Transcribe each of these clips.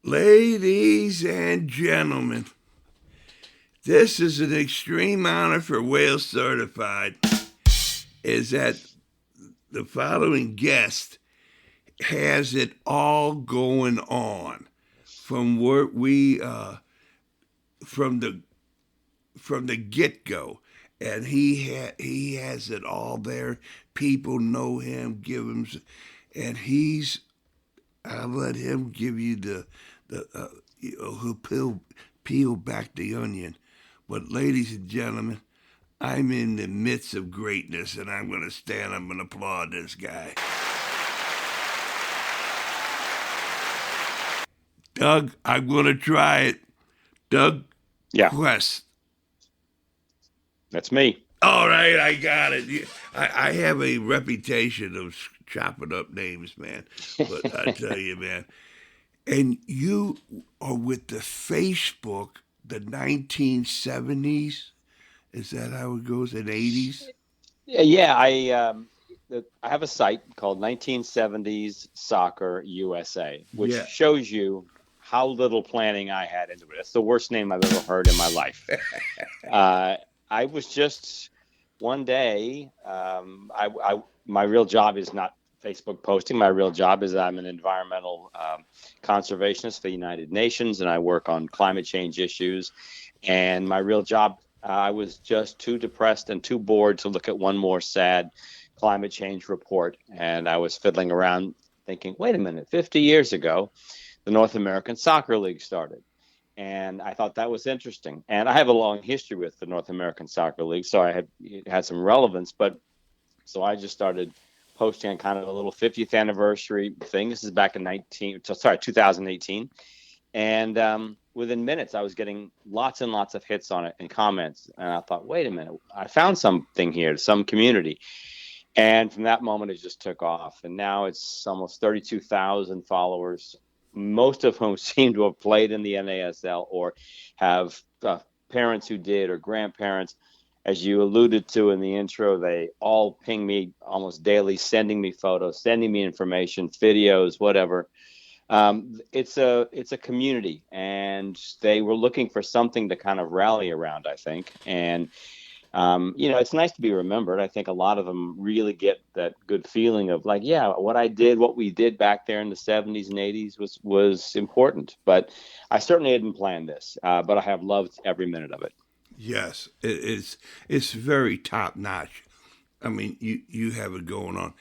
Ladies and gentlemen, this is an extreme honor for Wales Certified. Is that the following guest has it all going on from where we from the get go, and he has it all there. People know him, give him, and he's. I'll let him give you who peel back the onion. But ladies and gentlemen, I'm in the midst of greatness, and I'm going to stand up and applaud this guy. Doug, I'm going to try it. Doug Yeah, Cress. that's me. All right, I got it. I have a reputation of chopping up names, man. But I tell you, man. And you are with the Facebook, the 1970s. Is that how it goes? In 80s? Yeah, I have a site called 1970's Soccer USA, which Yeah. shows you how little planning I had into it. It's the worst name I've ever heard in my life. Uh, I was just one day. My real job is not Facebook posting. My real job is I'm an environmental conservationist for the United Nations, and I work on climate change issues. And my real job, I was just too depressed and too bored to look at one more sad climate change report. And I was fiddling around thinking, wait a minute, 50 years ago, the North American Soccer League started. And I thought that was interesting. And I have a long history with the North American Soccer League, so it had some relevance. But so I just started posting kind of a little 50th anniversary thing. This is back in 2018. And within minutes, I was getting lots and lots of hits on it and comments. And I thought, wait a minute, I found something here, some community. And from that moment, it just took off. And now it's almost 32,000 followers, most of whom seem to have played in the NASL or have parents who did or grandparents. As you alluded to in the intro, they all ping me almost daily, sending me photos, sending me information, videos, whatever. It's a community, and they were looking for something to kind of rally around, I think. And it's nice to be remembered. I think a lot of them really get that good feeling of like, yeah, what we did back there in the 70s and 80s was important. But I certainly didn't plan this, but I have loved every minute of it. Yes, it's very top notch. I mean, you have it going on,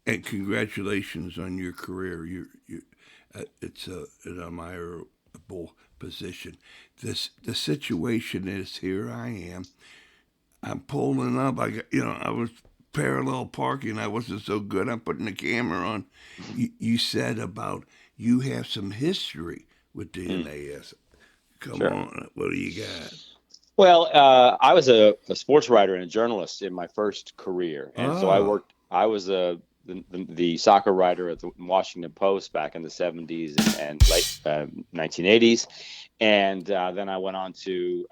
and congratulations on your career. It's an admirable position. The situation is here. I am. I'm pulling up. I was parallel parking. I wasn't so good. I'm putting the camera on. You said about you have some history with the Mm, NAS. Come sure. on, what do you got? Well, I was a sports writer and a journalist in my first career, and so Ah, I was the soccer writer at the Washington Post back in the 70s and late 1980s, and then I went on to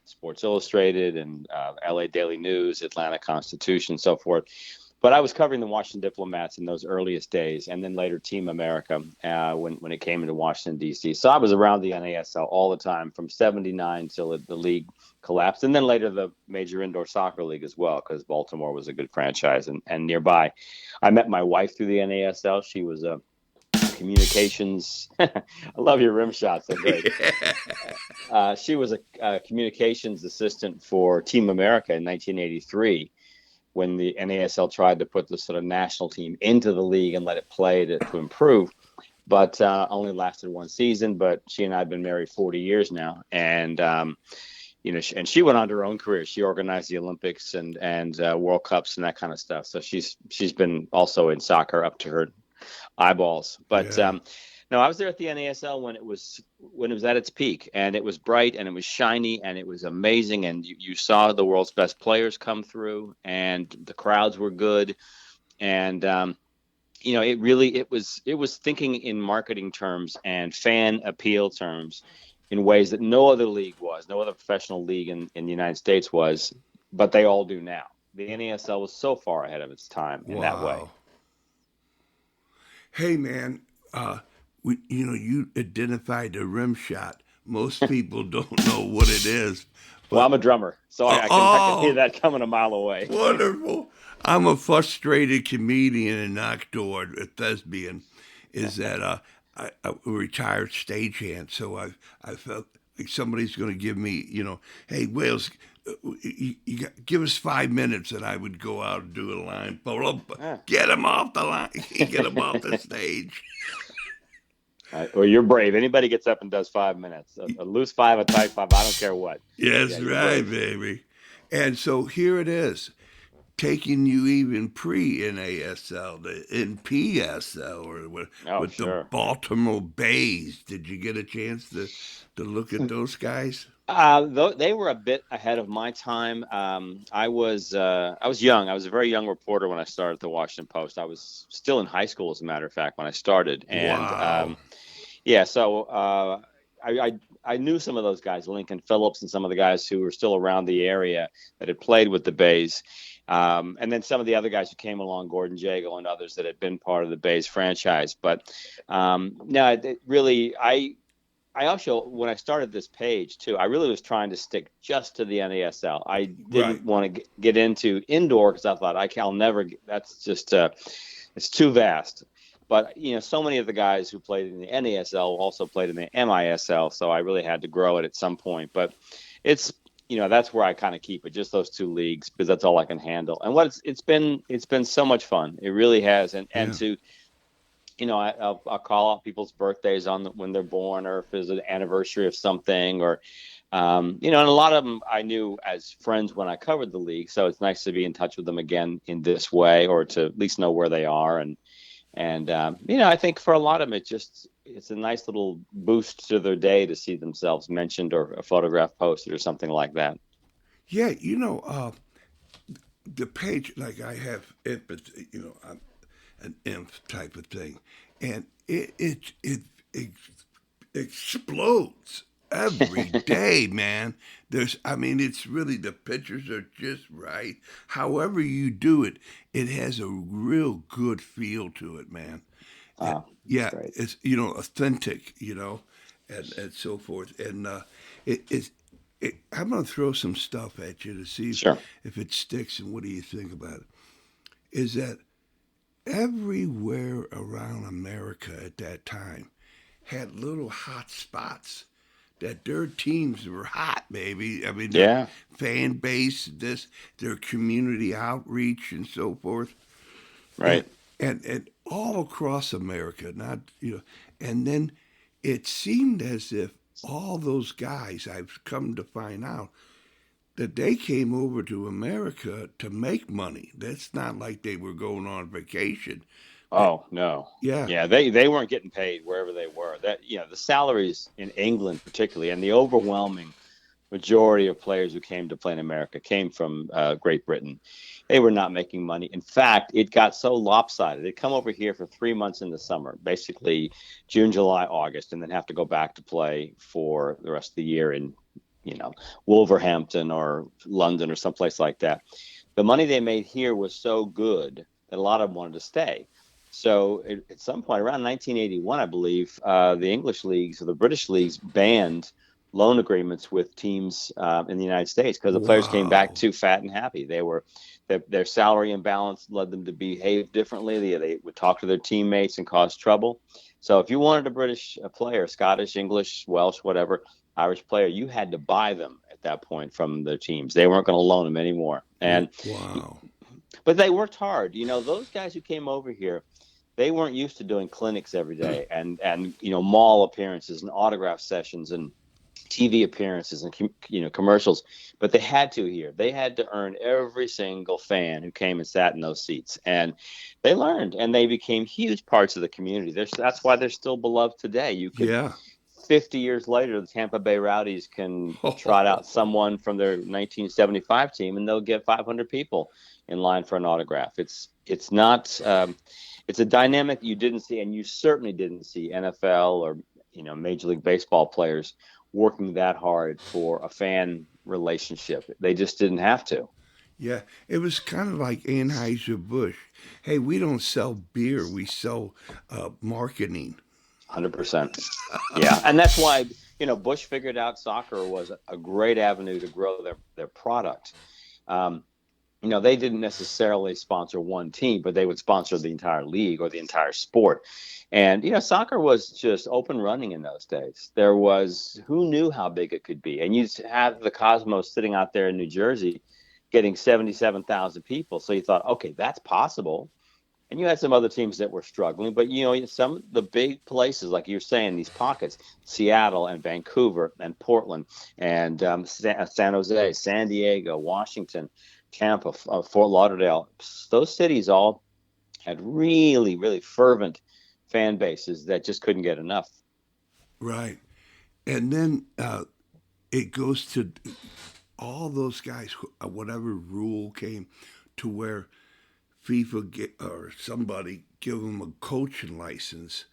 Sports Illustrated and LA Daily News, Atlanta Constitution, so forth. But I was covering the Washington Diplomats in those earliest days, and then later Team America when it came into Washington D.C. So I was around the NASL all the time from '79 till the league collapsed, and then later the Major Indoor Soccer League as well, because Baltimore was a good franchise and nearby. I met my wife through the NASL. She was a communications. I love your rim shots; they're great. She was a communications assistant for Team America in 1983 when the NASL tried to put the sort of national team into the league and let it play to improve, but only lasted one season. But she and I have been married 40 years now, and and she went on to her own career. She organized the Olympics and World Cups and that kind of stuff. So she's been also in soccer up to her eyeballs. But yeah. no, I was there at the NASL when it was at its peak, and it was bright and it was shiny and it was amazing, and you saw the world's best players come through, and the crowds were good, and it was thinking in marketing terms and fan appeal terms in ways that no other league was, no other professional league in the United States was, but they all do now. The NASL was so far ahead of its time in that way. Wow. Hey, man. Uh, you identified the rim shot. Most people don't know what it is, Well, but I'm a drummer, so I can hear oh, that coming a mile away. wonderful! I'm a frustrated comedian and knock door, a thespian. Is that I'm a retired stagehand, so I felt like somebody's going to give me, hey Wales, give us 5 minutes, and I would go out and do a line. Ah. Get him off the line, get him off the stage. Well, you're brave. Anybody gets up and does 5 minutes, a loose five, a tight five, I don't care what. Yeah, Yes, you're right, brave. baby. And so here it is, taking you even pre-NASL, the NPSL, or Oh, with the sure. Baltimore Bays. Did you get a chance to look at those guys? They were a bit ahead of my time. I was young. I was a very young reporter when I started at the Washington Post. I was still in high school, as a matter of fact, when I started. And Wow. yeah, so I knew some of those guys, Lincoln Phillips, and some of the guys who were still around the area that had played with the Bays. And then some of the other guys who came along, Gordon Jago and others that had been part of the Bays franchise. But no, really, I also, when I started this page too, I really was trying to stick just to the NASL. I Right. didn't want to get into indoor because I thought I'll never. That's just it's too vast. But so many of the guys who played in the NASL also played in the MISL, so I really had to grow it at some point. But it's that's where I kind of keep it, just those two leagues, because that's all I can handle. And it's been so much fun. It really has, and Yeah. to I'll call out people's birthdays when they're born, or if there's an anniversary of something, or and a lot of them I knew as friends when I covered the league. So it's nice to be in touch with them again in this way, or to at least know where they are. And I think for a lot of them, it's a nice little boost to their day to see themselves mentioned, or a photograph posted, or something like that. Yeah, the page, like I have empathy, I'm an inf type of thing, and it explodes every day, man. I mean, it's really, the pictures are just right. However you do it, it has a real good feel to it, man. And Oh, that's yeah, great. it's authentic, and so forth. And it's I'm gonna throw some stuff at you to see Sure. if it sticks. And what do you think about it? Is that everywhere around America at that time had little hot spots that their teams were hot, baby. I mean, their Yeah. fan base, their community outreach, and so forth, and Right. and all across America. Not and then it seemed as if all those guys, I've come to find out, that they came over to America to make money. That's not like they were going on vacation. That Oh no. yeah, Yeah, they weren't getting paid wherever they were. That the salaries in England particularly, and the overwhelming majority of players who came to play in America came from Great Britain. They were not making money. In fact, it got so lopsided. They'd come over here for 3 months in the summer, basically June, July, August, and then have to go back to play for the rest of the year in Wolverhampton or London or someplace like that. The money they made here was so good that a lot of them wanted to stay. So at some point around 1981, I believe, the English leagues or the British leagues banned loan agreements with teams in the United States because the players came back wow, too fat and happy. Their salary imbalance led them to behave differently. They would talk to their teammates and cause trouble. So if you wanted a British player, Scottish, English, Welsh, whatever, Irish player, you had to buy them at that point from their teams. They weren't going to loan them anymore. wow, But they worked hard. Those guys who came over here, they weren't used to doing clinics every day, and mall appearances and autograph sessions and TV appearances and commercials. But they had to here. They had to earn every single fan who came and sat in those seats, and they learned, and they became huge parts of the community. That's why they're still beloved today. You could yeah. 50 years later, the Tampa Bay Rowdies can trot out someone from their 1975 team, and they'll get 500 people in line for an autograph. It's not. It's a dynamic you didn't see, and you certainly didn't see NFL or Major League Baseball players working that hard for a fan relationship. They just didn't have to. Yeah, it was kind of like Anheuser-Busch. Hey, we don't sell beer, we sell marketing. 100%. Yeah, and that's why Bush figured out soccer was a great avenue to grow their product. Um, they didn't necessarily sponsor one team, but they would sponsor the entire league or the entire sport. And soccer was just open running in those days. There was who knew how big it could be, and you have the Cosmos sitting out there in New Jersey, getting 77,000 people. So you thought, okay, that's possible. And you had some other teams that were struggling, but some of the big places, like you're saying, these pockets, Seattle and Vancouver and Portland and San Jose, San Diego, Washington, Tampa, Fort Lauderdale, those cities all had really, really fervent fan bases that just couldn't get enough. Right. And then it goes to all those guys, whatever rule came to where FIFA or somebody give them a coaching license,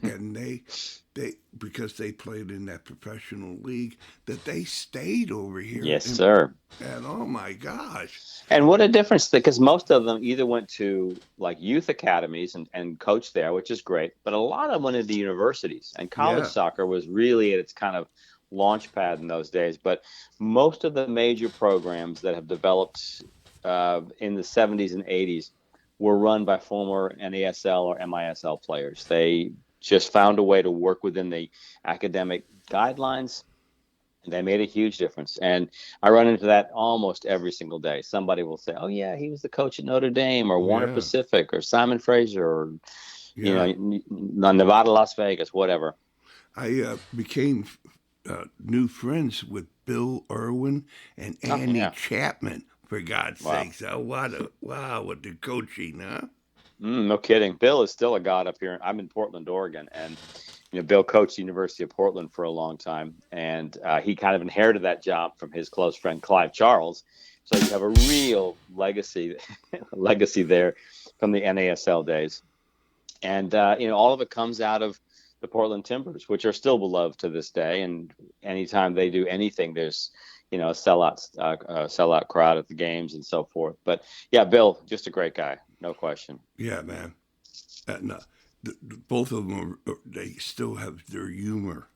and they because they played in that professional league, that they stayed over here. Yes, sir. And oh my gosh! And what a difference, because most of them either went to like youth academies and coached there, which is great, but a lot of them went into universities. And college soccer was really at its kind of launch pad in those days. But most of the major programs that have developed in the 70s and 80s were run by former NASL or MISL players. They just found a way to work within the academic guidelines. They made a huge difference. And I run into that almost every single day. Somebody will say, oh, yeah, he was the coach at Notre Dame or Warner Pacific or Simon Fraser or, Nevada, Las Vegas, whatever. I became new friends with Bill Irwin and Andy Chapman. For God's sakes, what the coaching, huh? No kidding. Bill is still a god up here. I'm in Portland, Oregon, and Bill coached the University of Portland for a long time, and he kind of inherited that job from his close friend Clive Charles. So you have a real legacy there from the NASL days, and all of it comes out of the Portland Timbers, which are still beloved to this day. And anytime they do anything, there's a sellout crowd at the games and so forth. But yeah, Bill, just a great guy, no question. Yeah, man. No, both of them they still have their humor.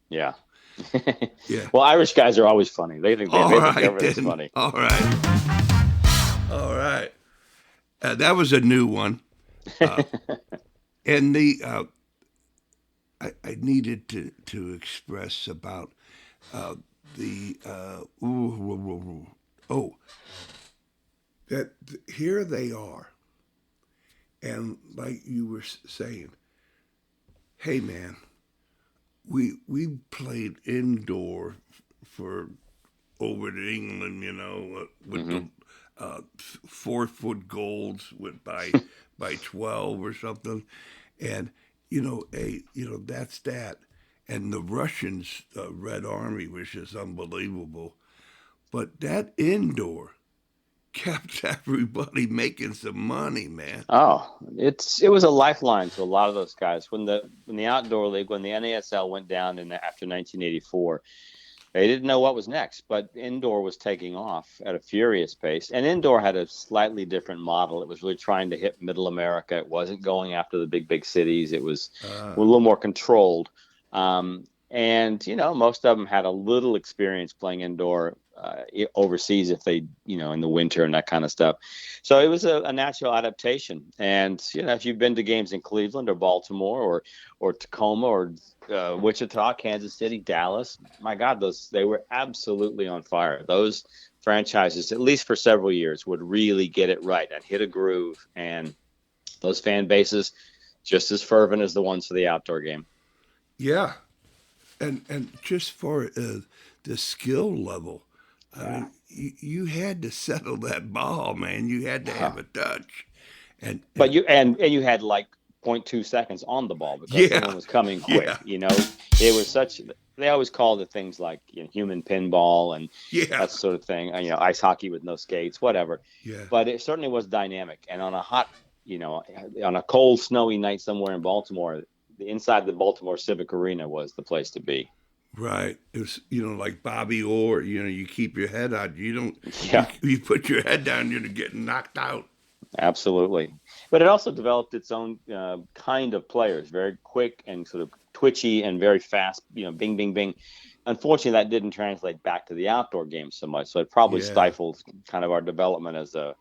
Yeah. Yeah. Well, Irish guys are always funny. They think everything's funny. All right. That was a new one. And I needed to express about that here they are, and like you were saying, hey man, we played indoor for over in England, with the 4-foot goals by 12 or something, and that's that. And the Russians' Red Army was just unbelievable. But that indoor kept everybody making some money, man. Oh, it was a lifeline to a lot of those guys. When the outdoor league, when the NASL went down after 1984, they didn't know what was next. But indoor was taking off at a furious pace. And indoor had a slightly different model. It was really trying to hit Middle America. It wasn't going after the big cities. It was a little more controlled. And most of them had a little experience playing indoor overseas, if they in the winter and that kind of stuff. So it was a natural adaptation. And if you've been to games in Cleveland or Baltimore or Tacoma or Wichita, Kansas City, Dallas, my God, they were absolutely on fire. Those franchises, at least for several years, would really get it right and hit a groove. And those fan bases just as fervent as the ones for the outdoor game. Yeah, and just for the skill level, you had to settle that ball, man. You had to have a touch, but you had like 0.2 seconds on the ball because someone was coming quick. It was such. They always called it things like human pinball and that sort of thing. Ice hockey with no skates, whatever. Yeah. But it certainly was dynamic, and on a hot, on a cold, snowy night somewhere in Baltimore. Inside the Baltimore Civic Arena was the place to be. Right. It was, like Bobby Orr, you keep your head out. You don't, you put your head down, you're getting knocked out. Absolutely. But it also developed its own kind of players, very quick and sort of twitchy and very fast, bing, bing, bing. Unfortunately, that didn't translate back to the outdoor game so much. So it probably Yeah. stifled kind of our development as a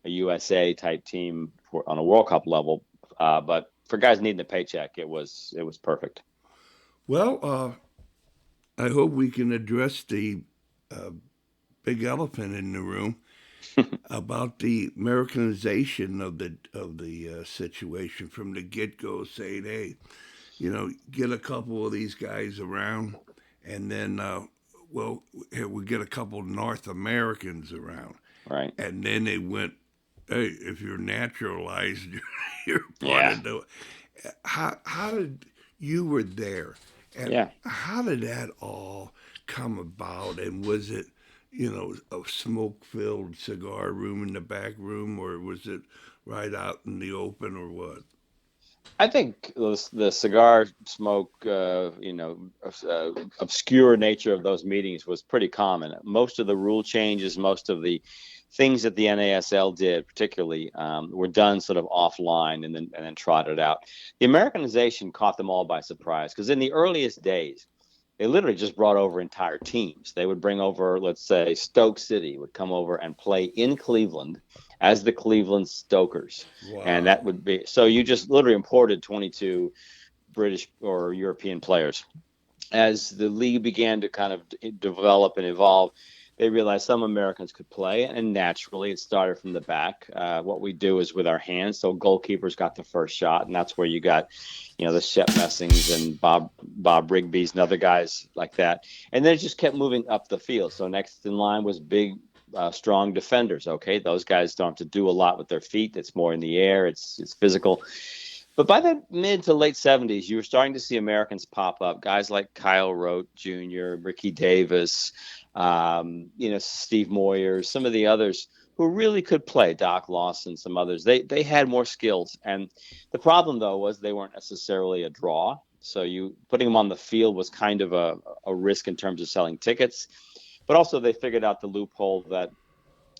USA type team on a World Cup level. But for guys needing a paycheck, it was perfect. Well, I hope we can address the uh, big elephant in the room about the Americanization of the situation from the get go. Saying, hey, get a couple of these guys around, and then well, here we get a couple of North Americans around, Right. and then they went, hey, if you're naturalized, you're part Yeah. of the. How did you were there, and Yeah. how did that all come about? And was it, a smoke-filled cigar room in the back room, or was it right out in the open, or what? I think the cigar smoke, obscure nature of those meetings was pretty common. Most of the rule changes, most of the things that the NASL did, particularly, were done sort of offline and then trotted out. The Americanization caught them all by surprise because in the earliest days, they literally just brought over entire teams. They would bring over, let's say, Stoke City would come over and play in Cleveland as the Cleveland Stokers. And that Wow. would be so you just literally imported 22 British or European players. As the league began to kind of develop and evolve, they realized some Americans could play, and naturally it started from the back. What we do is with our hands, so goalkeepers got the first shot, and that's where you got, the Shep Messings and Bob Rigby's and other guys like that, and then it just kept moving up the field. So next in line was big, strong defenders. Okay, those guys don't have to do a lot with their feet; it's more in the air. It's physical. But by the mid to late 70s, you were starting to see Americans pop up. Guys like Kyle Rote Jr., Ricky Davis, Steve Moyers, some of the others who really could play, Doc Lawson, some others. They had more skills. And the problem, though, was they weren't necessarily a draw. So you putting them on the field was kind of a risk in terms of selling tickets. But also they figured out the loophole that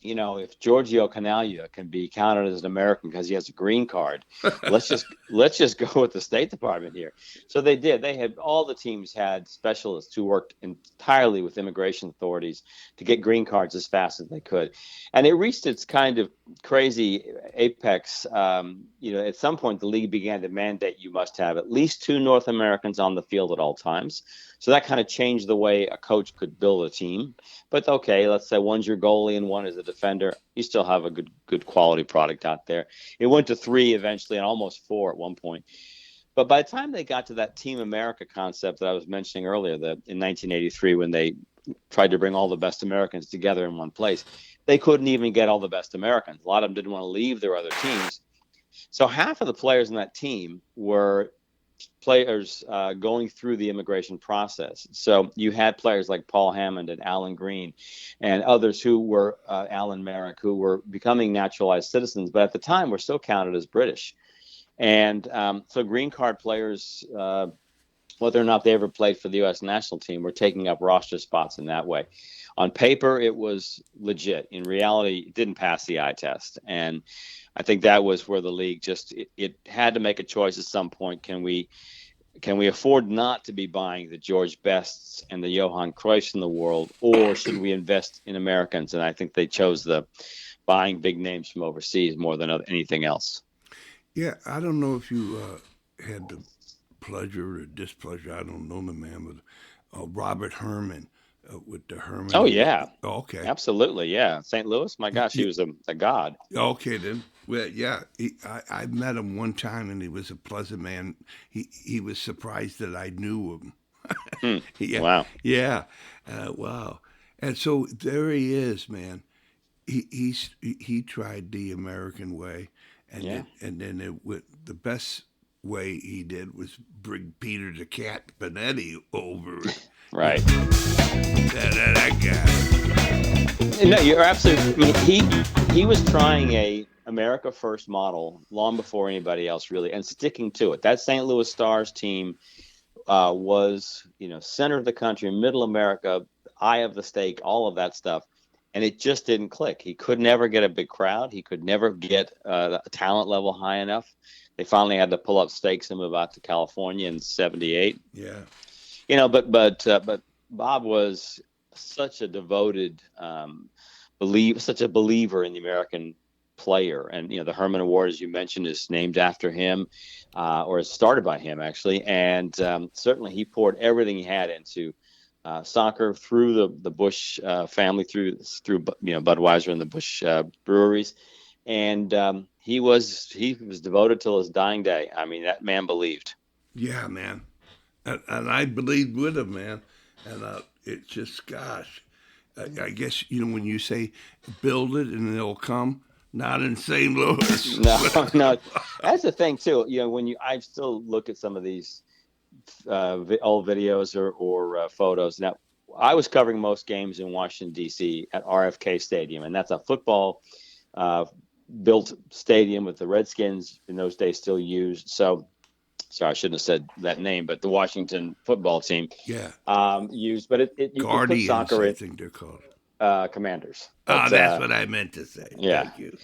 if Giorgio Canaglia can be counted as an American because he has a green card, let's just go with the State Department here. So they did. They had all the teams had specialists who worked entirely with immigration authorities to get green cards as fast as they could, and it reached its kind of crazy apex. At some point the league began to mandate you must have at least two North Americans on the field at all times. So that kind of changed the way a coach could build a team. But okay, let's say one's your goalie and one is a defender. You still have a good quality product out there. It went to three eventually and almost four at one point. But by the time they got to that Team America concept that I was mentioning earlier, that in 1983 when they tried to bring all the best Americans together in one place, they couldn't even get all the best Americans. A lot of them didn't want to leave their other teams. So half of the players in that team were players going through the immigration process. So you had players like Paul Hammond and Alan Green and others who were Alan Merrick, who were becoming naturalized citizens, but at the time were still counted as British. And so green card players, whether or not they ever played for the U.S. national team, were taking up roster spots in that way. On paper, it was legit. In reality, it didn't pass the eye test. And I think that was where the league it had to make a choice at some point. Can we afford not to be buying the George Bests and the Johan Cruyffs in the world, or should we invest in Americans? And I think they chose the buying big names from overseas more than anything else. Yeah, I don't know if you had the pleasure or displeasure. I don't know the man, but Robert Herman with the Oh Herman. yeah, Okay. absolutely, yeah. St. Louis, my gosh, he Y- was a god. Okay then. Well, yeah, I met him one time, and he was a pleasant man. He was surprised that I knew him. Hmm. Yeah, Wow. yeah, wow. And so there he is, man. He tried the American way, and Yeah. the best way he did was bring Peter the Cat Benetti over. Right. That guy. No, you're absolutely. He was trying a America First model long before anybody else really, and sticking to it. That St. Louis Stars team was center of the country, middle America, eye of the stake, all of that stuff. and it just didn't click. He could never get a big crowd. He could never get a talent level high enough. They finally had to pull up stakes and move out to California in '78. Yeah. But Bob was such a devoted such a believer in the American player, and the Herman Award, as you mentioned, is named after him, or is started by him actually, and certainly he poured everything he had into soccer through the Busch family, through Budweiser and the Busch breweries, and he was devoted till his dying day. I mean, that man believed. Yeah, man, and I believed with him, man, and it's just, gosh, I guess when you say build it and they'll come. Not in St. Louis. No, that's the thing too. I still look at some of these old videos or photos. Now, I was covering most games in Washington D.C. at RFK Stadium, and that's a football built stadium that the Redskins in those days still used. So, sorry, I shouldn't have said that name, but the Washington football team, used. But you could put soccer. I think they're called. Commanders. That's what I meant to say. Yeah. Thank you.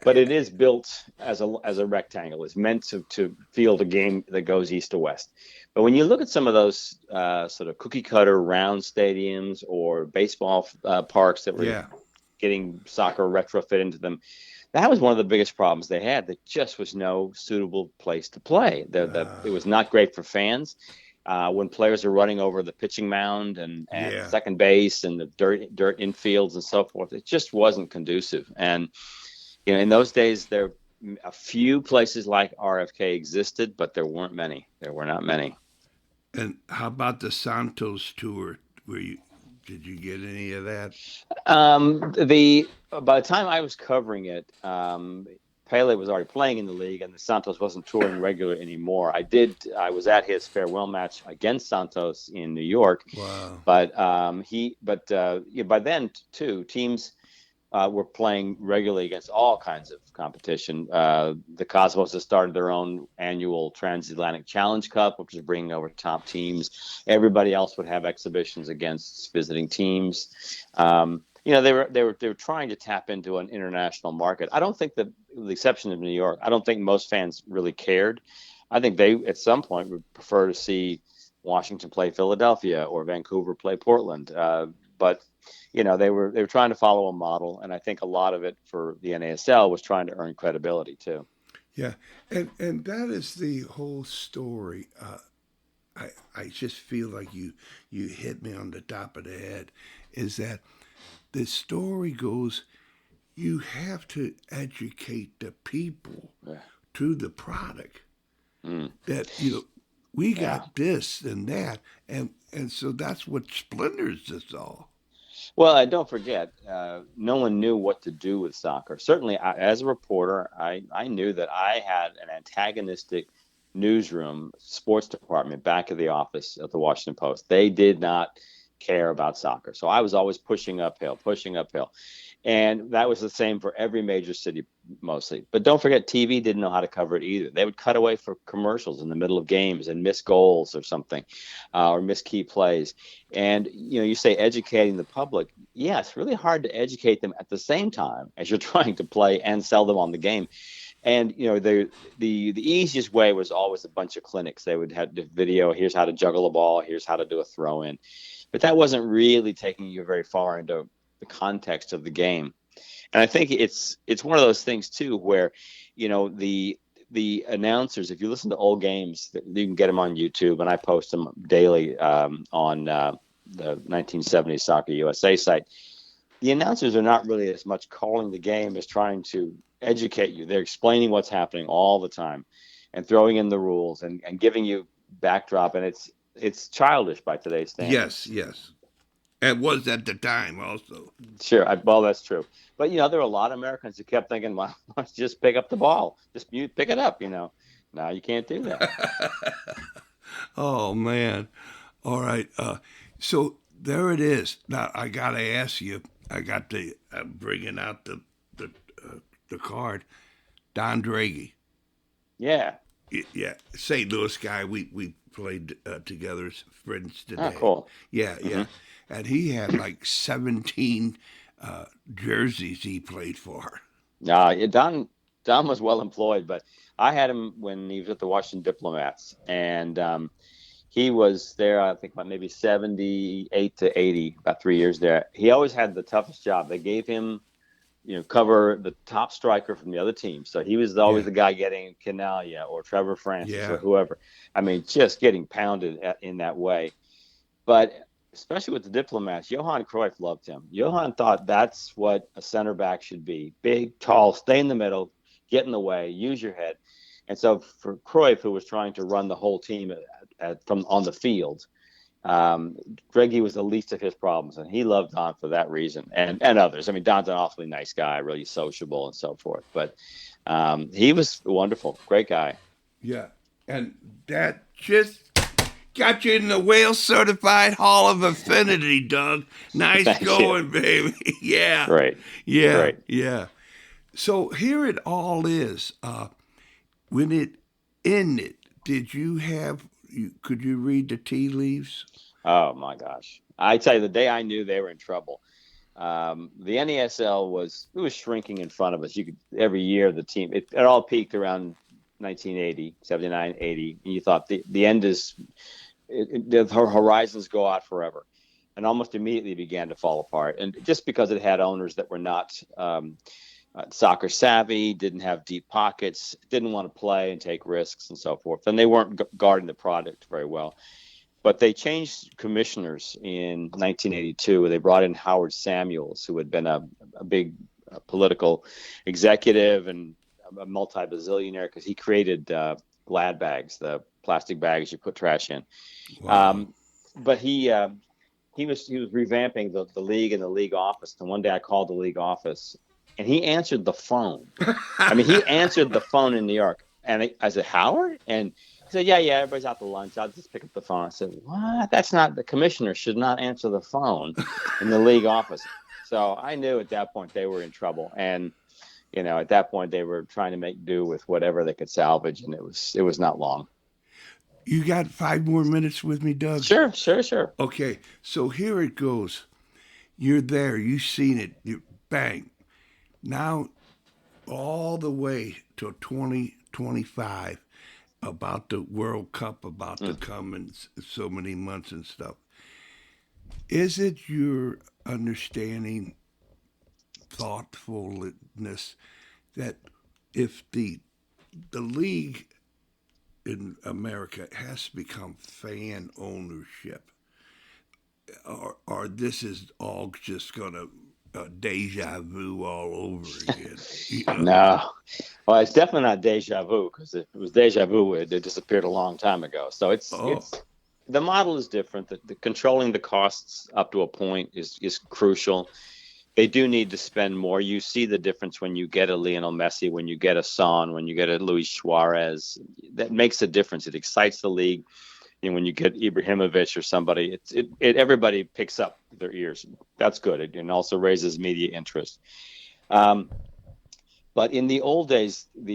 But it is built as a rectangle. It's meant to field a game that goes east to west. But when you look at some of those sort of cookie cutter round stadiums or baseball parks that were getting soccer retrofit into them, that was one of the biggest problems they had. There just was no suitable place to play. It was not great for fans. When players are running over the pitching mound and second base and the dirt infields and so forth, it just wasn't conducive. And in those days, a few places like RFK existed, but there weren't many. There were not many. And how about the Santos tour? Did you get any of that? By the time I was covering it, Pele was already playing in the league, and the Santos wasn't touring regular anymore. I was at his farewell match against Santos in New York. Wow! But by then too, teams were playing regularly against all kinds of competition. The Cosmos has started their own annual Transatlantic Challenge Cup, which is bringing over top teams. Everybody else would have exhibitions against visiting teams. They were trying to tap into an international market. I don't think that, with the exception of New York, I don't think most fans really cared. I think they, at some point, would prefer to see Washington play Philadelphia or Vancouver play Portland. But they were trying to follow a model, and I think a lot of it for the NASL was trying to earn credibility too. Yeah, and that is the whole story. I just feel like you hit me on the top of the head. Is that the story goes, you have to educate the people to the product. That we got this and that, and so that's what splinters us all. Well, don't forget, no one knew what to do with soccer. Certainly, as a reporter, I knew that I had an antagonistic newsroom, sports department back at the office at the Washington Post. They did not care about soccer. So I was always pushing uphill. And that was the same for every major city mostly. But don't forget, TV didn't know how to cover it either. They would cut away for commercials in the middle of games and miss goals or something, or miss key plays. And, you say educating the public. Yeah, it's really hard to educate them at the same time as you're trying to play and sell them on the game. And, the easiest way was always a bunch of clinics. They would have the video, here's how to juggle a ball, here's how to do a throw in. But that wasn't really taking you very far into the context of the game. And I think it's one of those things too, where, the announcers, if you listen to old games, you can get them on YouTube, and I post them daily on the 1970s Soccer USA site. The announcers are not really as much calling the game as trying to educate you. They're explaining what's happening all the time and throwing in the rules and giving you backdrop. And it's childish by today's standards. Yes. It was at the time also. Sure. Well, that's true. But, there are a lot of Americans who kept thinking, well, let's just pick up the ball. Just you pick it up, Now you can't do that. Oh, man. All right. So there it is. Now, I got to ask you, I got to bringing out the card. Don Draghi. Yeah. Yeah. St. Louis guy. We played together as friends today. Oh, cool. Yeah. And he had like 17 jerseys he played for. Don was well employed, but I had him when he was at the Washington Diplomats, and he was there, I think, about maybe 78 to 80, about 3 years there. He always had the toughest job. They gave him, cover the top striker from the other team. So he was always the guy getting Canalia or Trevor Francis or whoever. I mean, just getting pounded in that way. But especially with the Diplomats, Johan Cruyff loved him. Johan thought that's what a center back should be: big, tall, stay in the middle, get in the way, use your head. And so for Cruyff, who was trying to run the whole team from on the field, Greggy was the least of his problems, and he loved Don for that reason, and others. I mean, Don's an awfully nice guy, really sociable and so forth. But he was wonderful, great guy. Yeah, and that just got you in the Wales Certified Hall of Affinity, Doug. Nice Thank going, you. baby. Yeah. Great. Yeah. Great. Yeah. So here it all is. When it ended, could you read the tea leaves? Oh my gosh! I tell you, the day I knew they were in trouble, the NASL was shrinking in front of us. Every year the team it all peaked around 1980, 79, 80. And you thought the end is the horizons go out forever, and almost immediately began to fall apart. And just because it had owners that were not soccer savvy, didn't have deep pockets, didn't want to play and take risks and so forth, and they weren't guarding the product very well. But they changed commissioners in 1982. They brought in Howard Samuels, who had been a big political executive and a multi-bazillionaire, because he created Glad bags, the plastic bags you put trash in. Wow. But he was revamping the league and the league office. And one day I called the league office, and he answered the phone. I mean, he answered the phone in New York, and I said, "Howard?" And he said, "Yeah, everybody's out to lunch. I'll just pick up the phone." I said, "What? That's not, the commissioner should not answer the phone in the league office." So I knew at that point they were in trouble, and at that point they were trying to make do with whatever they could salvage, and it was not long. You got 5 more minutes with me, Doug? Sure. Okay, so here it goes. You're there. You've seen it. Bang. Now, all the way to 2025, about the World Cup about to come in so many months and stuff. Is it your understanding, thoughtfulness, that if the league in America has to become fan ownership, or this is all just going to deja vu all over again? No. Well, it's definitely not deja vu, because if it was deja vu, it disappeared a long time ago. So it's the model is different. The controlling the costs up to a point is crucial. They do need to spend more. You see the difference when you get a Lionel Messi, when you get a Son, when you get a Luis Suarez. That makes a difference. It excites the league. And when you get Ibrahimovic or somebody, everybody picks up their ears. That's good. It also raises media interest. But in the old days, with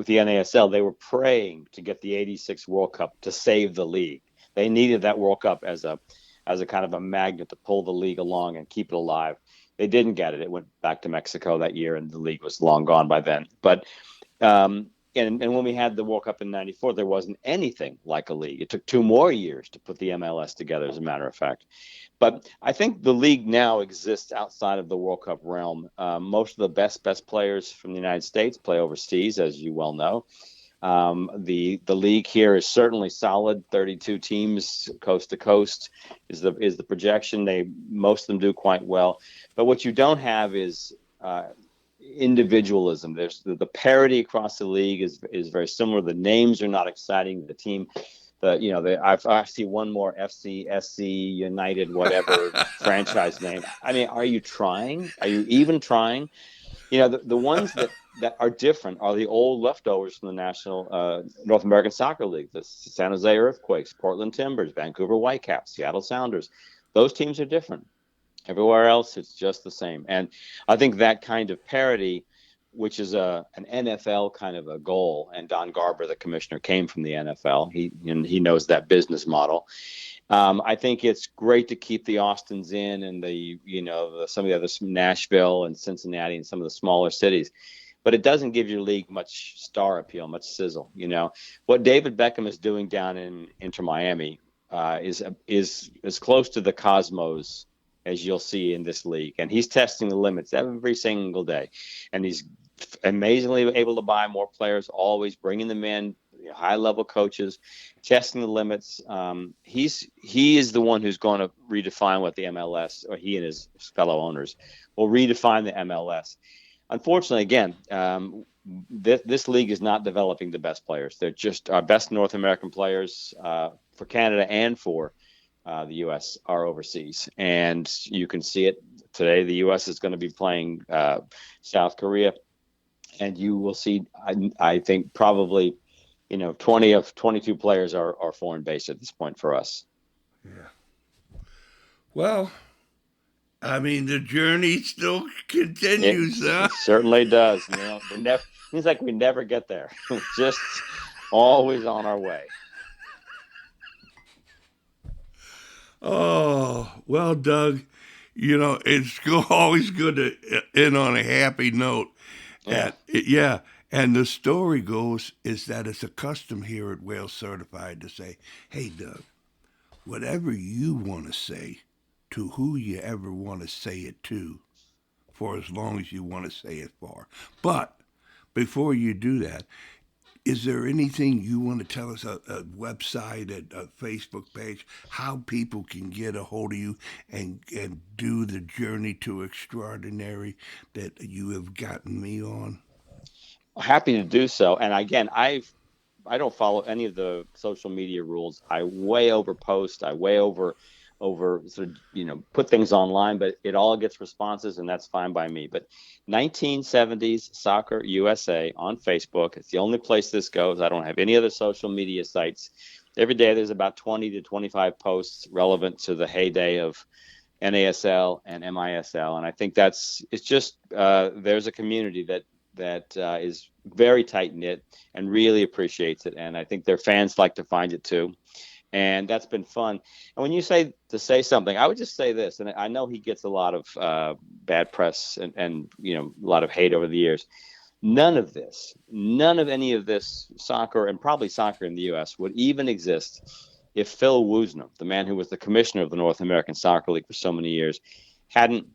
the NASL, they were praying to get the '86 World Cup to save the league. They needed that World Cup as a kind of a magnet to pull the league along and keep it alive. They didn't get it. It went back to Mexico that year, and the league was long gone by then. But and when we had the World Cup in '94, there wasn't anything like a league. It took 2 more years to put the MLS together, as a matter of fact. But I think the league now exists outside of the World Cup realm. Most of the best players from the United States play overseas, as you well know. The league here is certainly solid. 32 teams, coast to coast, is the projection. Most of them do quite well. But what you don't have is individualism. There's the parity across the league is very similar. The names are not exciting. The team, I see one more FC, SC, United, whatever franchise name. I mean, are you trying? Are you even trying? The ones that are different are the old leftovers from the National North American Soccer League, the San Jose Earthquakes, Portland Timbers, Vancouver Whitecaps, Seattle Sounders. Those teams are different. Everywhere else, it's just the same. And I think that kind of parity which is an NFL kind of a goal. And Don Garber, the commissioner, came from the NFL. He knows that business model. I think it's great to keep the Austins in, and some of the other, Nashville and Cincinnati and some of the smaller cities, but it doesn't give your league much star appeal, much sizzle. What David Beckham is doing down in Inter Miami is as close to the cosmos as you'll see in this league, and he's testing the limits every single day, and he's amazingly able to buy more players, always bringing them in, high-level coaches, testing the limits. He is the one who's going to redefine what the MLS, or he and his fellow owners will redefine the MLS. Unfortunately, again, this league is not developing the best players. They're just our best North American players for Canada and for the U.S. are overseas, and you can see it today. The U.S. is going to be playing South Korea, and you will see, I think, probably 20 of 22 players are foreign based at this point for us. Yeah. Well, I mean, the journey still continues, It certainly does. Seems like we never get there. We're just always on our way. Oh, well, Doug, it's always good to end on a happy note. Yeah. And the story goes is that it's a custom here at Whale Certified to say, hey, Doug, whatever you want to say to who you ever want to say it to, for as long as you want to say it for. But before you do that, is there anything you want to tell us, a website, a Facebook page, how people can get a hold of you and do the journey to extraordinary that you have gotten me on? Happy to do so. And again, I don't follow any of the social media rules. I way over post. I way over sort of, put things online, but it all gets responses, and that's fine by me. But 1970s Soccer USA on Facebook. It's the only place this goes. I don't have any other social media sites. Every day there's about 20 to 25 posts relevant to the heyday of NASL and MISL. And I think there's a community that is very tight knit and really appreciates it. And I think their fans like to find it too. And that's been fun. And when you say to say something, I would just say this, and I know he gets a lot of bad press and a lot of hate over the years. None of any of this soccer, and probably soccer in the U.S., would even exist if Phil Woosnam, the man who was the commissioner of the North American Soccer League for so many years, hadn't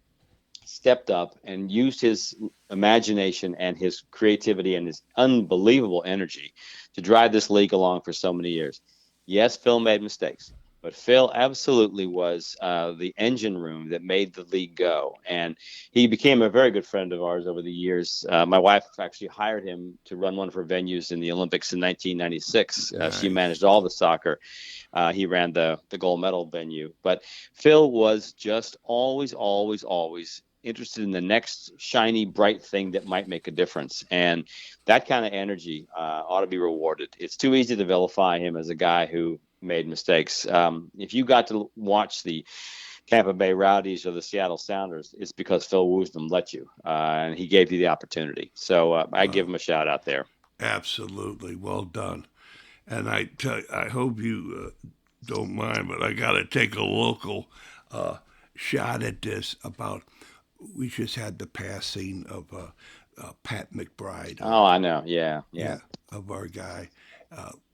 stepped up and used his imagination and his creativity and his unbelievable energy to drive this league along for so many years. Yes, Phil made mistakes, but Phil absolutely was the engine room that made the league go. And he became a very good friend of ours over the years. My wife actually hired him to run one of her venues in the Olympics in 1996. Nice. She managed all the soccer. He ran the gold medal venue. But Phil was just always interested in the next shiny, bright thing that might make a difference. And that kind of energy ought to be rewarded. It's too easy to vilify him as a guy who made mistakes. If you got to watch the Tampa Bay Rowdies or the Seattle Sounders, it's because Phil Woosnam let you, and he gave you the opportunity. So I give him a shout out there. Absolutely. Well done. And I hope you don't mind, but I got to take a local shot at this about, we just had the passing of Pat McBride. Oh, I know. Yeah. Of our guy.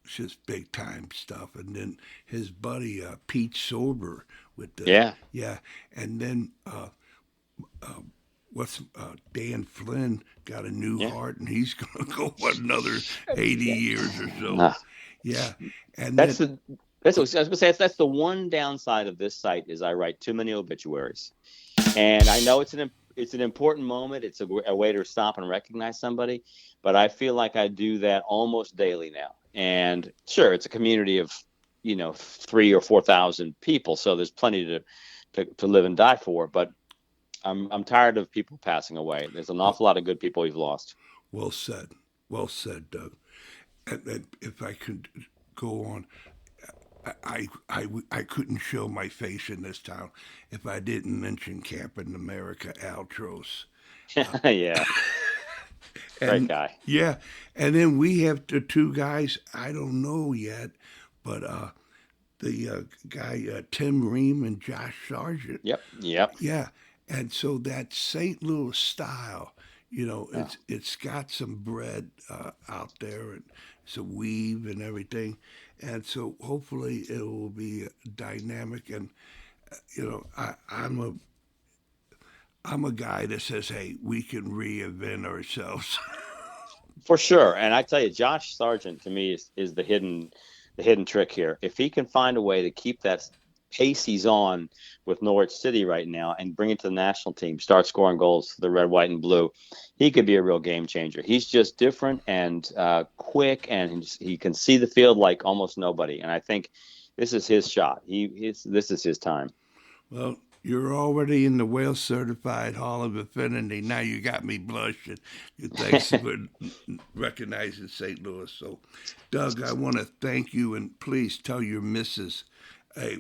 Just big time stuff. And then his buddy, Pete Sorber with the. Yeah. And then Dan Flynn got a new heart, and he's going to go another 80 years or so. Yeah. And that's what I was going to say. That's the one downside of this site is I write too many obituaries. And I know it's an important moment. It's a way to stop and recognize somebody. But I feel like I do that almost daily now. And sure, it's a community of, 3,000 or 4,000 people. So there's plenty to live and die for. But I'm tired of people passing away. There's an awful lot of good people we've lost. Well said, Doug. And if I could go on. I couldn't show my face in this town if I didn't mention Captain America Altros. Yeah. Great And guy. yeah, and then we have the two guys I don't know yet, but the guy Tim Ream and Josh Sargent. Yep. Yep. Yeah, and so that St. Louis style, Yeah. it's got some bread out there and some weave and everything, and so hopefully it will be dynamic. And I'm a guy that says, hey, we can reinvent ourselves. For sure. And I tell you, Josh Sargent to me is the hidden trick here. If he can find a way to keep that pace he's on with Norwich City right now and bring it to the national team, start scoring goals for the red, white, and blue, he could be a real game changer. He's just different and quick, and he can see the field like almost nobody. And I think this is his shot. This is his time. Well, you're already in the Wales Certified Hall of Affinity. Now you got me blushing. Thanks for recognizing St. Louis. So, Doug, I want to thank you, and please tell your missus, hey,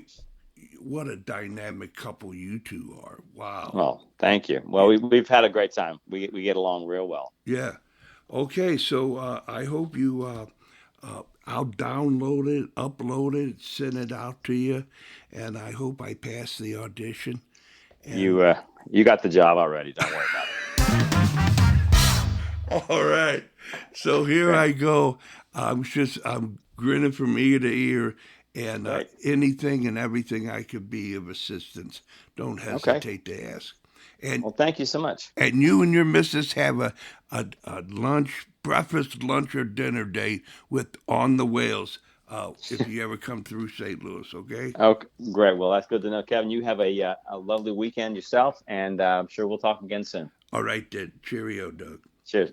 what a dynamic couple you two are. Wow. Well, thank you. Well, we've had a great time. We get along real well. Yeah. Okay, so I hope I'll download it, upload it, send it out to you, and I hope I pass the audition. And You got the job already. Don't worry about all right, so here it. I go. I'm grinning from ear to ear, and Right. anything and everything I could be of assistance. Don't Okay. hesitate to ask. And Well, thank you so much. and you and your missus have a lunch, breakfast, lunch, or dinner date with On the Whales if you ever come through St. Louis, okay? Okay, great. Well, that's good to know, Kevin. You have a lovely weekend yourself, and I'm sure we'll talk again soon. All right, then. Cheerio, Doug. Cheers.